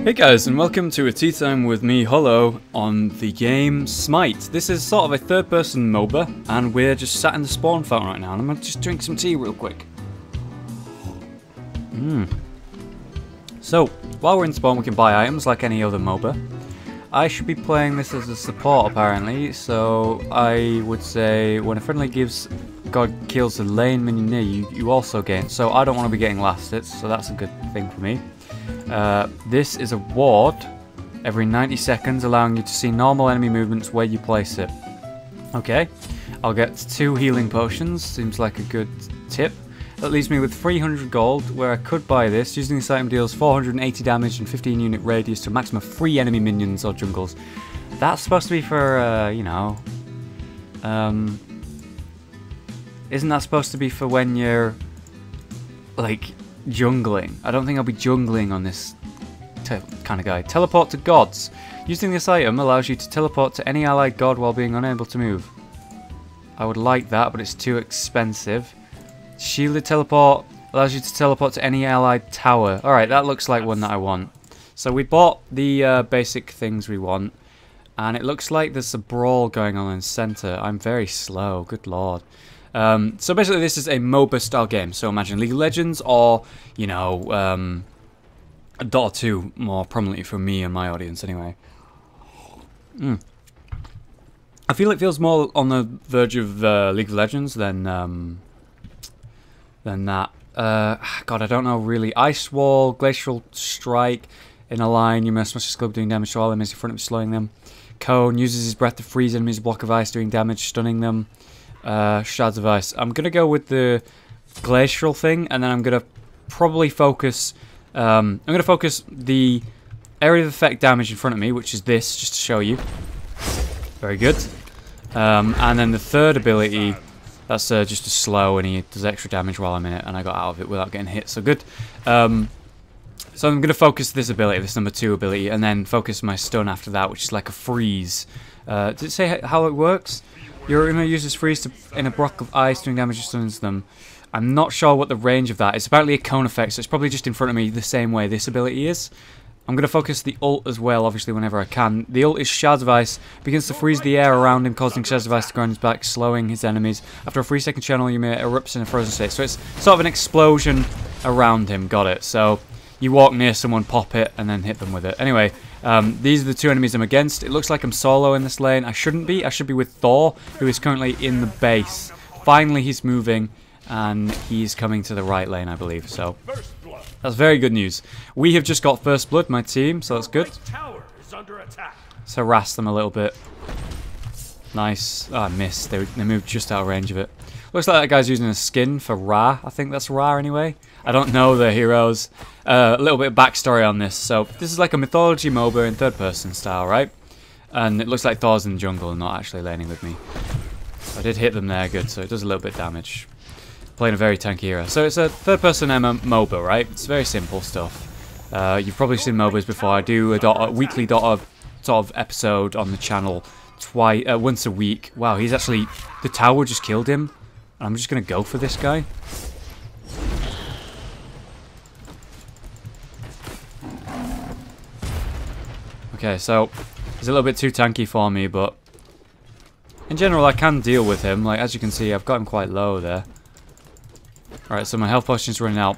Hey guys, and welcome to a tea time with me, Hollow, on the game Smite. This is sort of a third-person MOBA, and we're just sat in the spawn fountain right now, and I'm gonna just drink some tea real quick. So, while we're in spawn, we can buy items like any other MOBA. I should be playing this as a support, apparently, so I would say when a friendly God kills a lane minion near you, you also gain. So I don't want to be getting last hits, so that's a good thing for me. This is a ward every 90 seconds, allowing you to see normal enemy movements where you place it. Okay, I'll get 2 healing potions, seems like a good tip. That leaves me with 300 gold, where I could buy this. Using this item deals 480 damage and 15 unit radius to a maximum of 3 enemy minions or jungles. That's supposed to be for, you know... isn't that supposed to be for when you're, like, jungling? I don't think I'll be jungling on this kind of guy. Teleport to gods. Using this item allows you to teleport to any allied god while being unable to move. I would like that, but it's too expensive. Shielded teleport allows you to teleport to any allied tower. Alright, that looks like one that I want. So we bought the basic things we want, and it looks like there's a brawl going on in the center. I'm very slow, good lord. So basically this is a MOBA style game, so imagine League of Legends or, you know, Dota 2 more prominently for me and my audience anyway. I feel it feels more on the verge of League of Legends than that. God, I don't know really. Ice Wall, Glacial Strike, in a line, you must smash his club doing damage to all enemies in front of him, slowing them. Cone uses his breath to freeze enemies, a block of ice doing damage, stunning them. Shards of Ice. I'm going to go with the glacial thing, and then I'm going to probably focus... I'm going to focus the area of effect damage in front of me, which is this, just to show you. Very good. And then the third ability, that's just a slow, and he does extra damage while I'm in it, and I got out of it without getting hit, so good. So I'm going to focus this ability, this number 2 ability, and then focus my stun after that, which is like a freeze. Did it say how it works? Your Ymir uses freeze in a block of ice, doing damage and stuns them. I'm not sure what the range of that is. It's apparently a cone effect, so it's probably just in front of me the same way this ability is. I'm going to focus the ult as well, obviously, whenever I can. The ult is Shards of Ice. Begins to freeze the air around him, causing Shards of Ice to go on his back, slowing his enemies. After a 3-second channel, Ymir erupts in a frozen state. So it's sort of an explosion around him. Got it. So you walk near someone, pop it, and then hit them with it. Anyway, these are the 2 enemies I'm against. It looks like I'm solo in this lane. I shouldn't be. I should be with Thor, who is currently in the base. Finally, he's moving, and he's coming to the right lane, I believe. So that's very good news. We have just got first blood, my team, so that's good. Let's harass them a little bit. Nice. Oh, I missed. They moved just out of range of it. Looks like that guy's using a skin for Ra. I think that's Ra anyway. I don't know the heroes. A little bit of backstory on this. So this is like a mythology MOBA in third-person style, right? And it looks like Thor's in the jungle and not actually laning with me. I did hit them there, good. So it does a little bit of damage. Playing a very tanky hero. So it's a third-person MOBA, right? It's very simple stuff. You've probably seen MOBAs before. I do a weekly Dota sort of episode on the channel once a week. Wow, he's actually... The tower just killed him. I'm just going to go for this guy. Okay, so he's a little bit too tanky for me, but in general I can deal with him. Like, as you can see, I've got him quite low there. Alright, so my health potion's running out.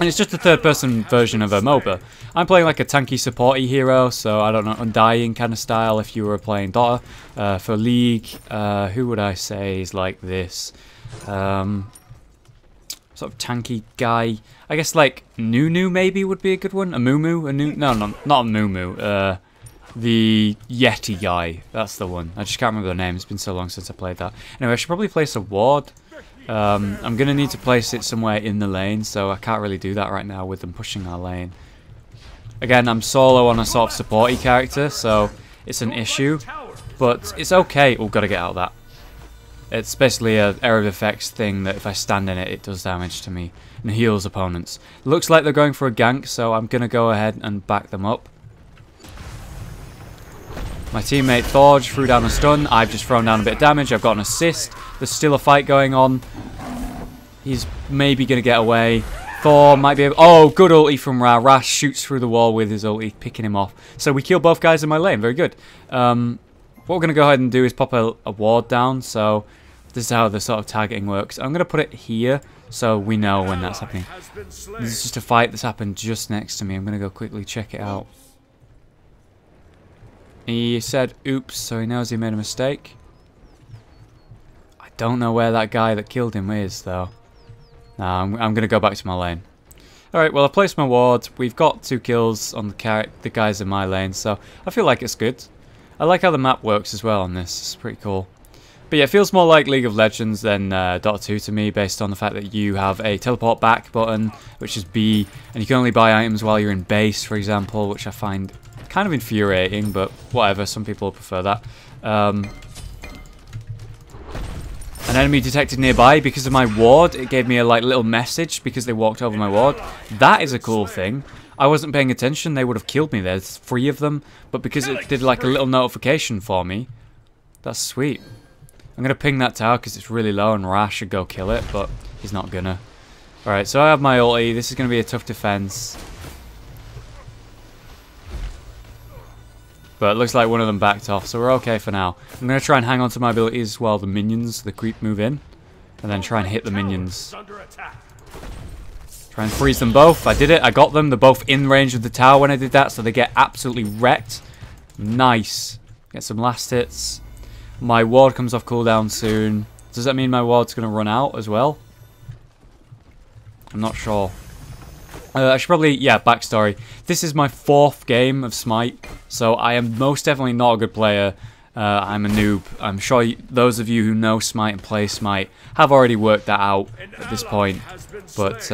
And it's just a third-person version of a MOBA. I'm playing like a tanky supporty hero, so I don't know, Undying kind of style if you were playing Dota. For League, who would I say is like this? Sort of tanky guy. I guess like Nunu maybe would be a good one. A Mumu? No, not a Mumu. The Yeti guy. That's the one. I just can't remember the name. It's been so long since I played that. Anyway, I should probably place a ward. I'm going to need to place it somewhere in the lane, so I can't really do that right now with them pushing our lane. Again, I'm solo on a sort of supporty character, so it's an issue. But it's okay. Oh, got to get out of that. It's basically an area of effects thing that if I stand in it, it does damage to me and heals opponents. Looks like they're going for a gank, so I'm going to go ahead and back them up. My teammate Thor just threw down a stun. I've just thrown down a bit of damage. I've got an assist. There's still a fight going on. He's maybe going to get away. Thor might be able... Oh, good ulti from Ra. Ra shoots through the wall with his ulti, picking him off. So we kill both guys in my lane. Very good. What we're going to go ahead and do is pop a ward down. So this is how the sort of targeting works. I'm going to put it here so we know when that's happening. This is just a fight that's happened just next to me. I'm going to go quickly check it out. He said oops, so he knows he made a mistake. I don't know where that guy that killed him is, though. Nah, I'm going to go back to my lane. Alright, well, I placed my ward. We've got 2 kills on the guys in my lane, so I feel like it's good. I like how the map works as well on this. It's pretty cool. But yeah, it feels more like League of Legends than Dota 2 to me, based on the fact that you have a teleport back button, which is B, and you can only buy items while you're in base, for example, which I find kind of infuriating, but whatever, some people prefer that. An enemy detected nearby. Because of my ward, it gave me a little message because they walked over my ward. That is a cool thing. I wasn't paying attention, they would have killed me. There's 3 of them, but because it did like a little notification for me, that's sweet. I'm going to ping that tower because it's really low and Ra should go kill it, but he's not gonna. Alright, so I have my ulti. This is going to be a tough defense. But it looks like one of them backed off, so we're okay for now. I'm going to try and hang on to my abilities while the minions, the creep, move in. And then try and hit the minions. Try and freeze them both. I did it. I got them. They're both in range of the tower when I did that, so they get absolutely wrecked. Nice. Get some last hits. My ward comes off cooldown soon. Does that mean my ward's going to run out as well? I'm not sure. I should probably, yeah, backstory. This is my 4th game of Smite, so I am most definitely not a good player. I'm a noob. I'm sure those of you who know Smite and play Smite have already worked that out at this point. But,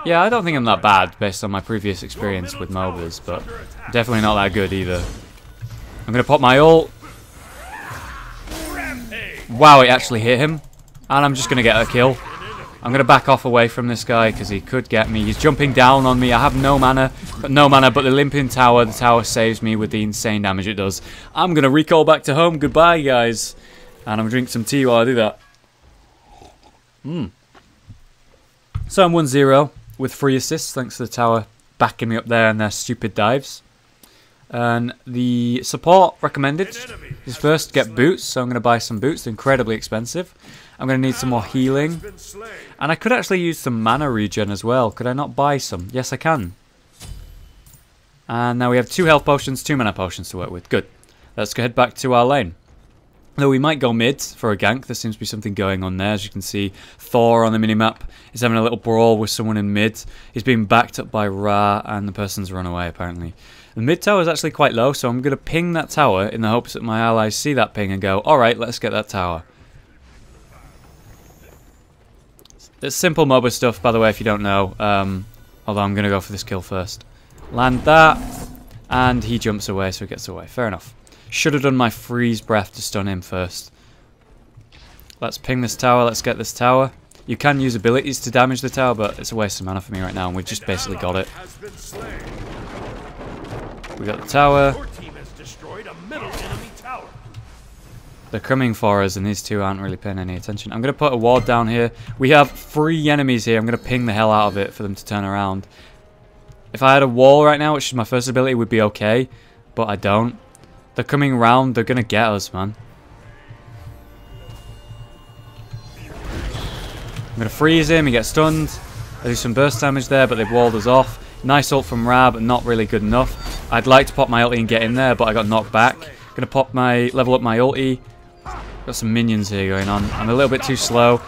yeah, I don't think I'm that bad based on my previous experience with MOBAs, but definitely not that good either. I'm going to pop my ult. Wow, it actually hit him. And I'm just going to get a kill. I'm going to back off away from this guy because he could get me. He's jumping down on me. I have no mana, but the limping tower, the tower saves me with the insane damage it does. I'm going to recall back to home. Goodbye, guys. And I'm going to drink some tea while I do that. So I'm 1-0 with 3 assists thanks to the tower backing me up there and their stupid dives. And the support recommended is first get boots, so I'm going to buy some boots. They're incredibly expensive. I'm going to need some more healing. And I could actually use some mana regen as well. Could I not buy some? Yes, I can. And now we have 2 health potions, 2 mana potions to work with. Good. Let's go head back to our lane. Though we might go mid for a gank. There seems to be something going on there. As you can see, Thor on the minimap is having a little brawl with someone in mid. He's being backed up by Ra, and the person's run away, apparently. The mid tower is actually quite low, so I'm going to ping that tower in the hopes that my allies see that ping and go, alright, let's get that tower. It's simple MOBA stuff, by the way, if you don't know. Although I'm going to go for this kill first. Land that, and he jumps away, so he gets away. Fair enough. Should have done my freeze breath to stun him first. Let's ping this tower, let's get this tower. You can use abilities to damage the tower, but it's a waste of mana for me right now, and we've just basically got it. We got the tower. They're coming for us, and these 2 aren't really paying any attention. I'm going to put a ward down here. We have 3 enemies here. I'm going to ping the hell out of it for them to turn around. If I had a wall right now, which is my first ability, would be okay, but I don't. They're coming around. They're going to get us, man. I'm going to freeze him. He gets stunned. I do some burst damage there, but they've walled us off. Nice ult from Ra, but not really good enough. I'd like to pop my ulti and get in there, but I got knocked back. Gonna pop my level up my ulti. Got some minions here going on. I'm a little bit too slow.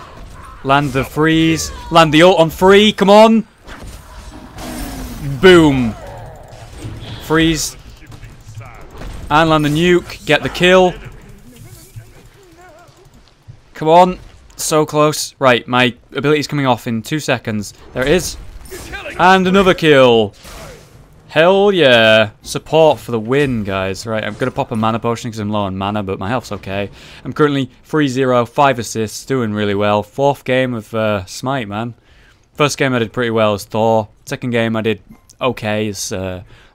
Land the freeze. Land the ult on 3. Come on. Boom. Freeze. And land the nuke. Get the kill. Come on. So close. Right, my ability's coming off in 2 seconds. There it is. And another kill. Hell yeah. Support for the win, guys. Right, I'm going to pop a mana potion because I'm low on mana, but my health's okay. I'm currently 3-0, 5 assists, doing really well. 4th game of Smite, man. First game I did pretty well as Thor. Second game I did okay as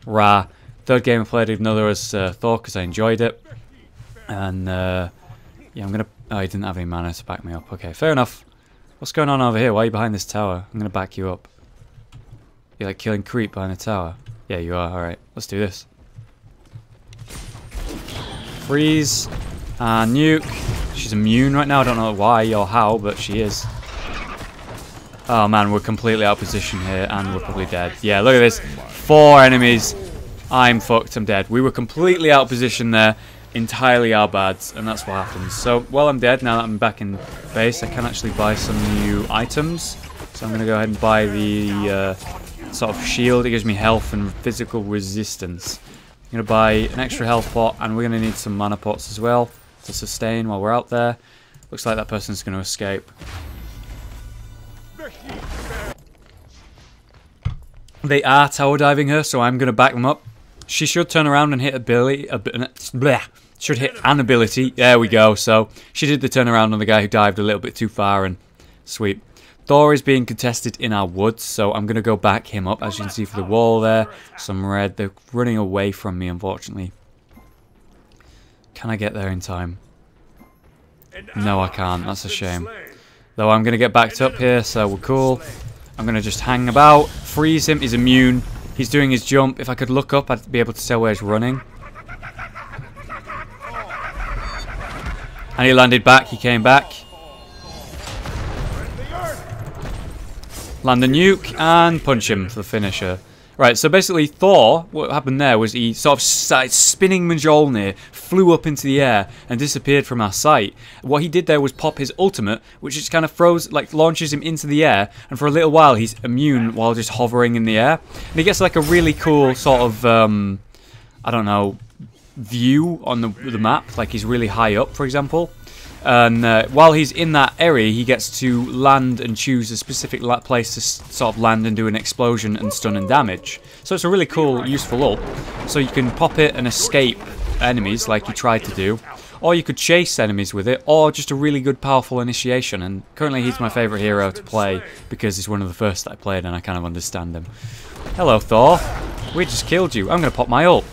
Ra. Third game I played another as Thor because I enjoyed it. And, yeah, I'm going to... Oh, he didn't have any mana to back me up. Okay, fair enough. What's going on over here? Why are you behind this tower? I'm going to back you up. You're like killing creep behind the tower. Yeah, you are. Alright, let's do this. Freeze. And nuke. She's immune right now. I don't know why or how, but she is. Oh man, we're completely out of position here, and we're probably dead. Yeah, look at this. 4 enemies. I'm fucked. I'm dead. We were completely out of position there. Entirely our bads, and that's what happens. So, well, I'm dead. Now that I'm back in base, I can actually buy some new items. So I'm going to go ahead and buy the sort of shield. It gives me health and physical resistance. I'm going to buy an extra health pot, and we're going to need some mana pots as well to sustain while we're out there. Looks like that person's going to escape. They are tower diving her, so I'm going to back them up. She should turn around and hit should hit an ability. There we go. So she did the turnaround on the guy who dived a little bit too far, and sweet. Thor is being contested in our woods, so I'm going to go back him up. As you can see for the wall there, some red. They're running away from me, unfortunately. Can I get there in time? No, I can't. That's a shame. Though I'm going to get backed up here, so we're cool. I'm going to just hang about. Freeze him. He's immune. He's doing his jump. If I could look up, I'd be able to tell where he's running. And he landed back. He came back. Land a nuke and punch him for the finisher. Right, so basically Thor, what happened there was he sort of started spinning Mjolnir, flew up into the air and disappeared from our sight. What he did there was pop his ultimate, which just kind of launches him into the air, and for a little while he's immune while just hovering in the air. And he gets like a really cool sort of, I don't know, view on the map, like he's really high up, for example. And while he's in that area, he gets to land and choose a specific place to sort of land and do an explosion and stun and damage. So it's a really cool, useful ult. So you can pop it and escape enemies like you tried to do, or you could chase enemies with it, or just a really good, powerful initiation. And currently he's my favourite hero to play because he's one of the first that I played and I kind of understand him. Hello, Thor. We just killed you. I'm going to pop my ult.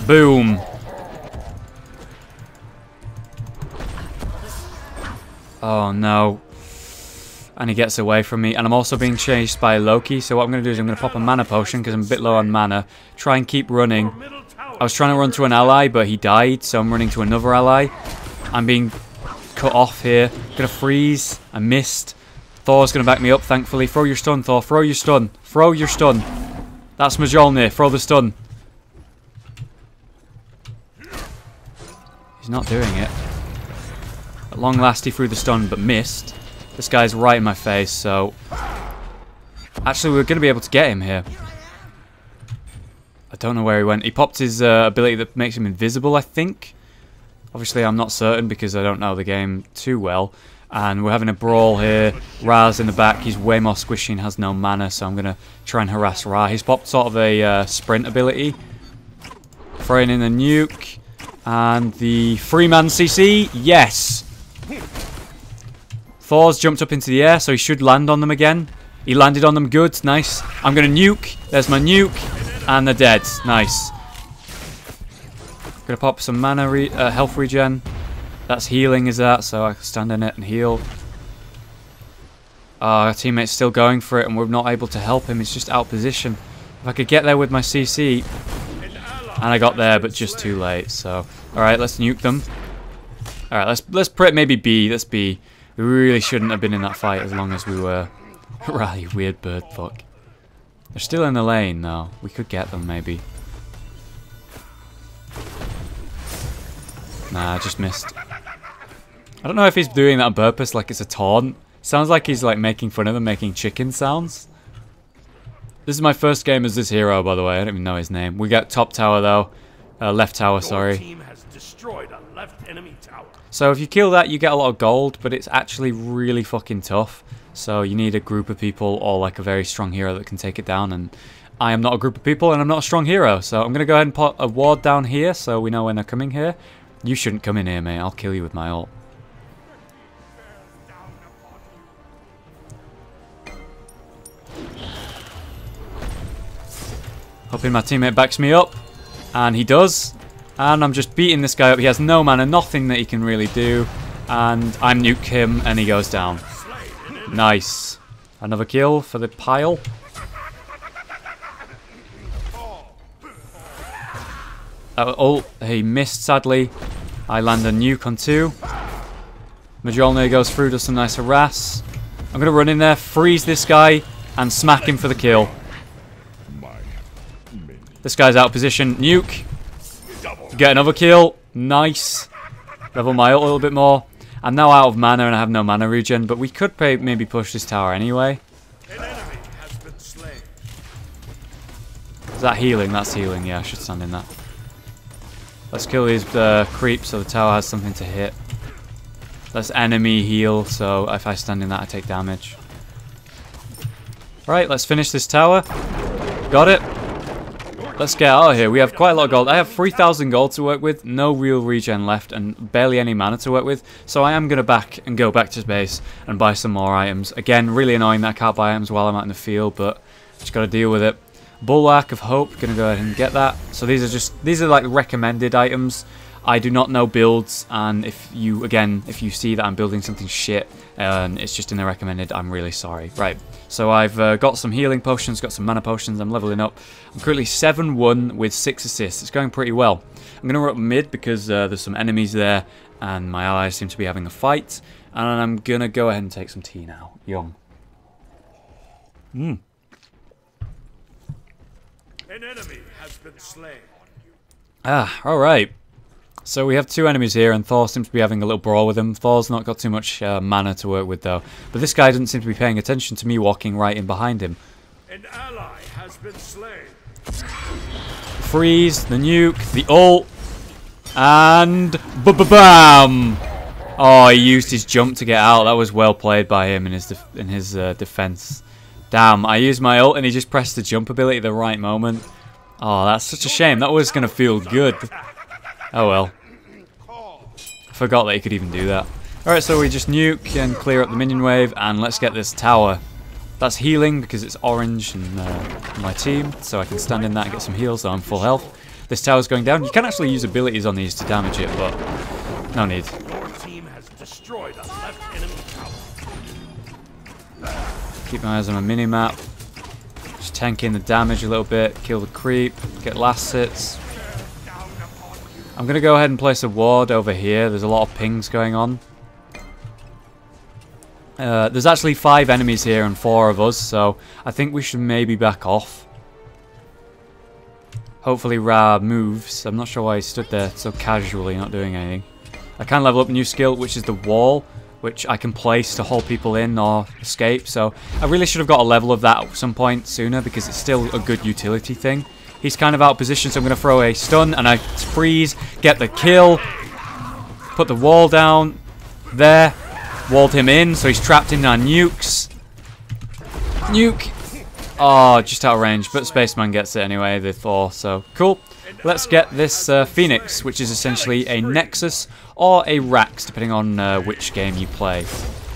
Boom. Oh no. And he gets away from me. And I'm also being chased by Loki. So what I'm going to do is I'm going to pop a mana potion because I'm a bit low on mana. Try and keep running. I was trying to run to an ally, but he died. So I'm running to another ally. I'm being cut off here. Going to freeze. I missed. Thor's going to back me up, thankfully. Throw your stun, Thor. Throw your stun. Throw your stun. That's Mjolnir. Throw the stun. He's not doing it. At long last he threw the stun but missed. This guy's right in my face, so actually we're going to be able to get him here. I don't know where he went. He popped his ability that makes him invisible, I think. Obviously I'm not certain because I don't know the game too well. And we're having a brawl here. Ra's in the back. He's way more squishy and has no mana, so I'm going to try and harass Ra. He's popped sort of a sprint ability. Throwing in a nuke. And the Freeman CC. Yes! Thor's jumped up into the air, so he should land on them again. He landed on them good. Nice. I'm going to nuke. There's my nuke. And they're dead. Nice. Going to pop some mana health regen. That's healing, is that? So I can stand in it and heal. Our teammate's still going for it, and we're not able to help him. He's just out of position. If I could get there with my CC... And I got there, but just too late. So, alright, let's nuke them. Alright, let's put maybe B. Let's B. We really shouldn't have been in that fight as long as we were. Right, weird bird fuck. They're still in the lane, though. We could get them, maybe. Nah, I just missed. I don't know if he's doing that on purpose, like it's a taunt. Sounds like he's like making fun of them, making chicken sounds. This is my first game as this hero, by the way. I don't even know his name. We got top tower, though. Left tower, sorry. Team has destroyed a left enemy tower. So if you kill that, you get a lot of gold, but it's actually really fucking tough. So you need a group of people or like a very strong hero that can take it down. And I am not a group of people, and I'm not a strong hero. So I'm going to go ahead and put a ward down here so we know when they're coming here. You shouldn't come in here, mate. I'll kill you with my ult. Hoping my teammate backs me up. And he does. And I'm just beating this guy up. He has no mana, nothing that he can really do. and I nuke him, and he goes down. Nice. Another kill for the pile. Oh, he missed, sadly. I land a nuke on 2. Mjolnir goes through, does some nice harass. I'm going to run in there, freeze this guy, and smack him for the kill. This guy's out of position. Nuke. Get another kill. Nice. Level my ult a little bit more. I'm now out of mana and I have no mana regen, but we could maybe push this tower anyway. Is that healing? That's healing. Yeah, I should stand in that. Let's kill these creeps so the tower has something to hit. Let's enemy heal, so if I stand in that I take damage. Right, let's finish this tower. Got it. Let's get out of here. We have quite a lot of gold. I have 3,000 gold to work with, no real regen left, and barely any mana to work with. So I am going to go back to base and buy some more items. Again, really annoying that I can't buy items while I'm out in the field, but just got to deal with it. Bulwark of Hope, going to go ahead and get that. So these are like recommended items. I do not know builds, and if you see that I'm building something shit and it's just in the recommended, I'm really sorry. Right, so I've got some healing potions, got some mana potions, I'm leveling up. I'm currently 7-1 with 6 assists. It's going pretty well. I'm going to run up mid because there's some enemies there and my allies seem to be having a fight. And I'm going to go ahead and take some tea now. Yum. An enemy has been slain. Alright. So we have 2 enemies here, and Thor seems to be having a little brawl with them. Thor's not got too much mana to work with, though. But this guy doesn't seem to be paying attention to me walking right in behind him. An ally has been slain. Freeze, the nuke, the ult, and bam! Oh, he used his jump to get out. That was well played by him in his defense. Damn, I used my ult and he just pressed the jump ability at the right moment. Oh, that's such a shame. That was going to feel good. Oh well. I forgot that he could even do that. Alright, so we just nuke and clear up the minion wave, and let's get this tower. That's healing because it's orange in my team, so I can stand in that and get some heals, so I'm full health. This tower's going down. You can actually use abilities on these to damage it, but no need. Your team has destroyed a left enemy tower. Keep my eyes on my mini-map. Just tank in the damage a little bit, kill the creep, get last hits. I'm going to go ahead and place a ward over here. There's a lot of pings going on. There's actually 5 enemies here and 4 of us, so I think we should maybe back off. Hopefully Ra moves. I'm not sure why he stood there so casually, not doing anything. I can level up a new skill, which is the wall, which I can place to hold people in or escape. So I really should have got a level of that at some point sooner, because it's still a good utility thing. He's kind of out of position, so I'm going to throw a stun, and I freeze, get the kill, put the wall down, there, walled him in, so he's trapped in our nukes. Nuke! Oh, just out of range, but Spaceman gets it anyway, the Thor, so cool. Let's get this Phoenix, which is essentially a Nexus or a Rax, depending on which game you play.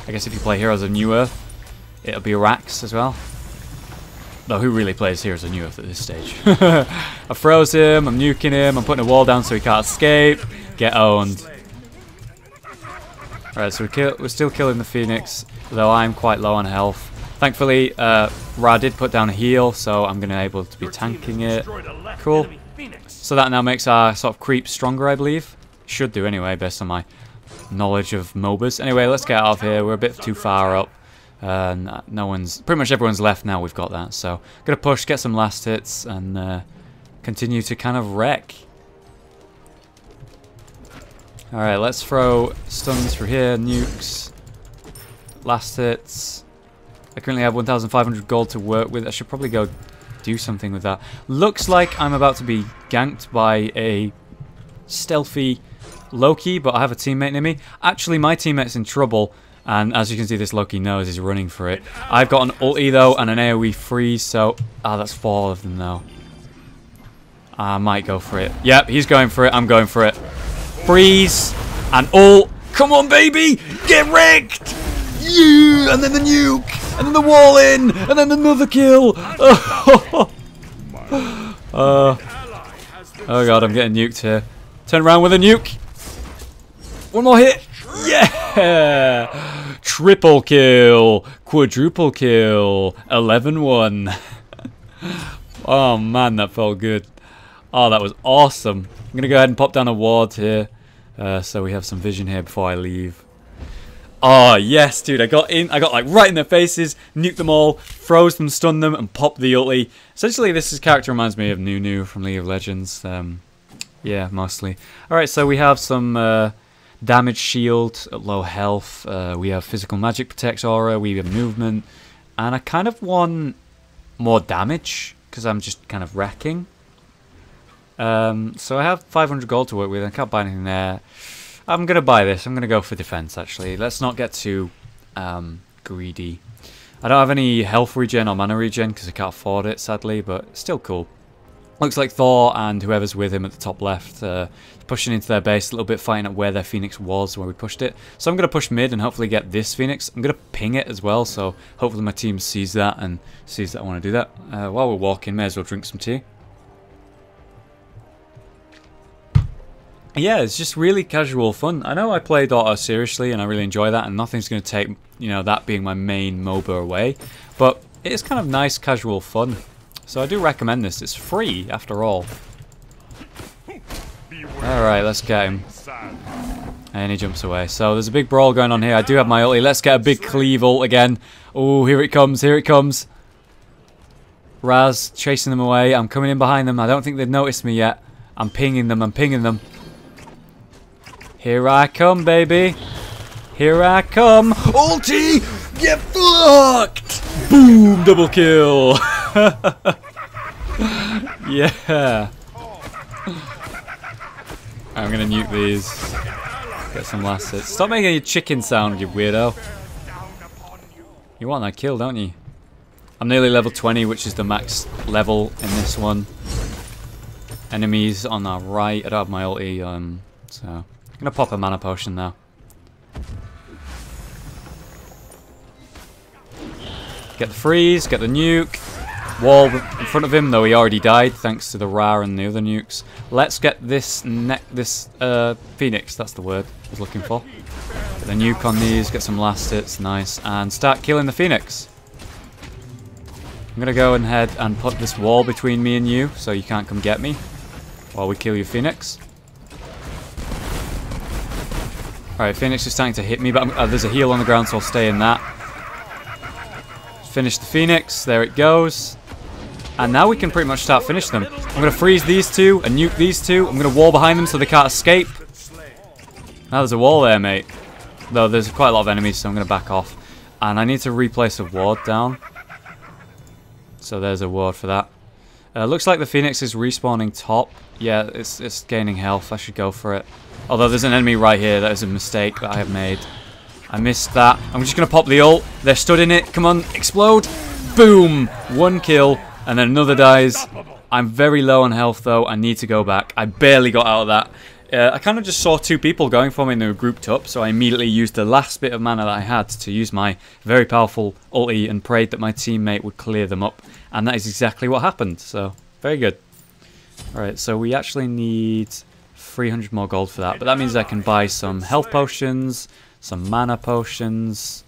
I guess if you play Heroes of New Earth, it'll be a Rax as well. Though who really plays Heroes of New Earth at this stage? I froze him, I'm nuking him, I'm putting a wall down so he can't escape. Get owned. Alright, so we're still killing the Phoenix, though I'm quite low on health. Thankfully, Ra did put down a heal, so I'm going to be able to be tanking it. Cool. So that now makes our sort of creep stronger, I believe. Should do anyway, based on my knowledge of MOBAs. Anyway, let's get out of here. We're a bit too far up. Pretty much everyone's left now, we've got that. So, gonna push, get some last hits, and continue to kind of wreck. Alright, let's throw stuns through here, nukes, last hits. I currently have 1,500 gold to work with. I should probably go do something with that. Looks like I'm about to be ganked by a stealthy Loki, but I have a teammate near me. Actually, my teammate's in trouble. And as you can see, this Loki knows he's running for it. I've got an ulti though and an AoE freeze, so... that's 4 of them though. I might go for it. Yep, he's going for it, I'm going for it. Freeze! And ult! Come on, baby! Get wrecked! Yeah! And then the nuke! And then the wall in! And then another kill! Oh god, I'm getting nuked here. Turn around with a nuke! One more hit! Yeah! Yeah! Triple kill! Quadruple kill! 11-1. Oh man, that felt good. Oh, that was awesome. I'm going to go ahead and pop down a ward here. So we have some vision here before I leave. Oh, yes, dude. I got like right in their faces, nuked them all, froze them, stunned them, and popped the ulti. Essentially, this character reminds me of Nunu from League of Legends. Yeah, mostly. Alright, so we have some damage shield at low health. We have physical magic protects aura. We have movement. And I kind of want more damage because I'm just kind of wrecking. So I have 500 gold to work with. I can't buy anything there. I'm going to buy this. I'm going to go for defense, actually. Let's not get too greedy. I don't have any health regen or mana regen because I can't afford it, sadly, but still cool. Looks like Thor and whoever's with him at the top left pushing into their base a little bit, fighting at where their Phoenix was, where we pushed it. So I'm going to push mid and hopefully get this Phoenix. I'm going to ping it as well, so hopefully my team sees that and sees that I want to do that. While we're walking, may as well drink some tea. Yeah, it's just really casual fun. I know I play Dota seriously and I really enjoy that, and nothing's going to take, you know, that being my main MOBA away. But it is kind of nice casual fun. So I do recommend this. It's free, after all. Alright, let's get him. And he jumps away. So there's a big brawl going on here. I do have my ulti. Let's get a big cleave ult again. Oh, here it comes. Here it comes. Raz chasing them away. I'm coming in behind them. I don't think they've noticed me yet. I'm pinging them. I'm pinging them. Here I come, baby. Here I come. Ulti! Get fucked! Boom! Double kill. Yeah. I'm gonna nuke these. Get some last hits. Stop making a chicken sound, you weirdo. You want that kill, don't you? I'm nearly level 20, which is the max level in this one. Enemies on our right. I don't have my ulti, so I'm gonna pop a mana potion now. Get the freeze, get the nuke. Wall in front of him, though he already died thanks to the Ra and the other nukes. Let's get this Phoenix, that's the word I was looking for. Get the nuke on these, get some last hits, nice, and start killing the Phoenix. I'm gonna go ahead and put this wall between me and you so you can't come get me while we kill your Phoenix. Alright, Phoenix is starting to hit me, but there's a heal on the ground, so I'll stay in that. Finish the Phoenix, there it goes. And now we can pretty much start finishing them. I'm going to freeze these two and nuke these two. I'm going to wall behind them so they can't escape. Now there's a wall there, mate. Though there's quite a lot of enemies, so I'm going to back off. And I need to replace a ward down. So there's a ward for that. Looks like the Phoenix is respawning top. Yeah, it's gaining health. I should go for it. Although there's an enemy right here. That is a mistake that I have made. I missed that. I'm just going to pop the ult. They're stood in it. Come on, explode. Boom. One kill. And then another dies. I'm very low on health, though. I need to go back. I barely got out of that. I kind of just saw two people going for me and they were grouped up. So I immediately used the last bit of mana that I had to use my very powerful ulti and prayed that my teammate would clear them up. And that is exactly what happened. So, very good. Alright, so we actually need 300 more gold for that. But that means I can buy some health potions, some mana potions.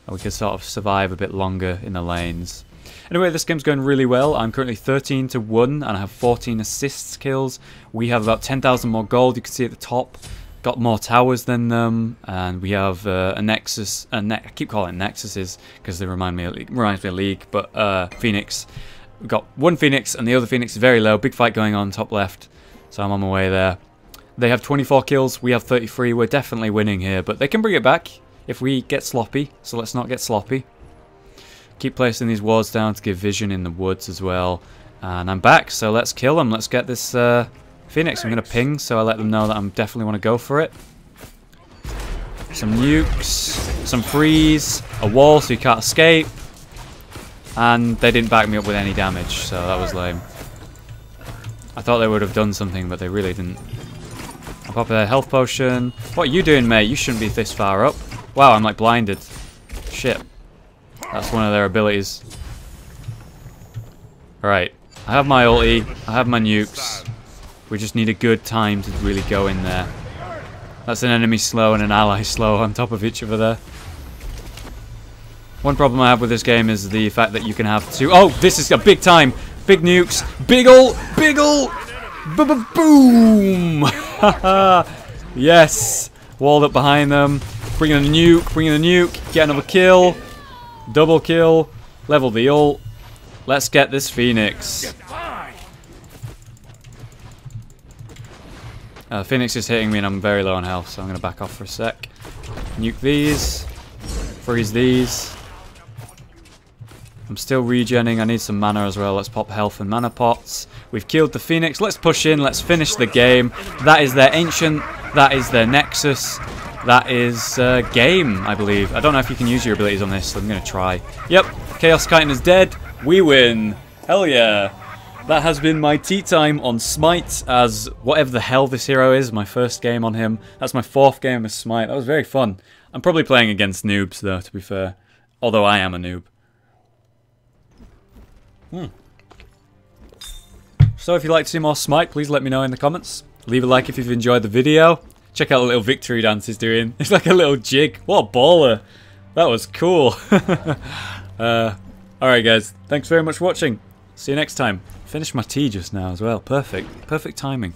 And we can sort of survive a bit longer in the lanes. Anyway, this game's going really well. I'm currently 13-1 and I have 14 assists kills. We have about 10,000 more gold. You can see at the top. Got more towers than them, and we have a Nexus. I keep calling it Nexuses because they reminds me of League. But Phoenix. We've got one Phoenix and the other Phoenix is very low. Big fight going on top left. So I'm on my way there. They have 24 kills. We have 33. We're definitely winning here, but they can bring it back if we get sloppy. So let's not get sloppy. Keep placing these wards down to give vision in the woods as well. And I'm back, so let's kill them. Let's get this Phoenix. I'm going to ping, so I let them know that I definitely want to go for it. Some nukes, some freeze, a wall so you can't escape. And they didn't back me up with any damage, so that was lame. I thought they would have done something, but they really didn't. I'll pop a health potion. What are you doing, mate? You shouldn't be this far up. Wow, I'm like blinded. Shit. That's one of their abilities. Alright. I have my ulti. I have my nukes. We just need a good time to really go in there. That's an enemy slow and an ally slow on top of each other there. One problem I have with this game is the fact that you can have two... Oh, this is a big time. Big nukes. Big ult. Big ult. Boom. Yes. Walled up behind them. Bring in a nuke. Bring in a nuke. Get another kill. Double kill. Level the ult. Let's get this Phoenix. Phoenix is hitting me and I'm very low on health, so I'm going to back off for a sec. Nuke these. Freeze these. I'm still regenning. I need some mana as well. Let's pop health and mana pots. We've killed the Phoenix. Let's push in. Let's finish the game. That is their Ancient. That is their Nexus. That is game, I believe. I don't know if you can use your abilities on this, so I'm going to try. Yep. Chaos Chitin is dead. We win. Hell yeah. That has been my tea time on Smite as whatever the hell this hero is. My first game on him. That's my 4th game of Smite. That was very fun. I'm probably playing against noobs, though, to be fair. Although I am a noob. So if you'd like to see more Smite, please let me know in the comments. Leave a like if you've enjoyed the video. Check out the little victory dance he's doing. It's like a little jig. What a baller. That was cool. Alright guys, thanks very much for watching. See you next time. Finished my tea just now as well. Perfect. Perfect timing.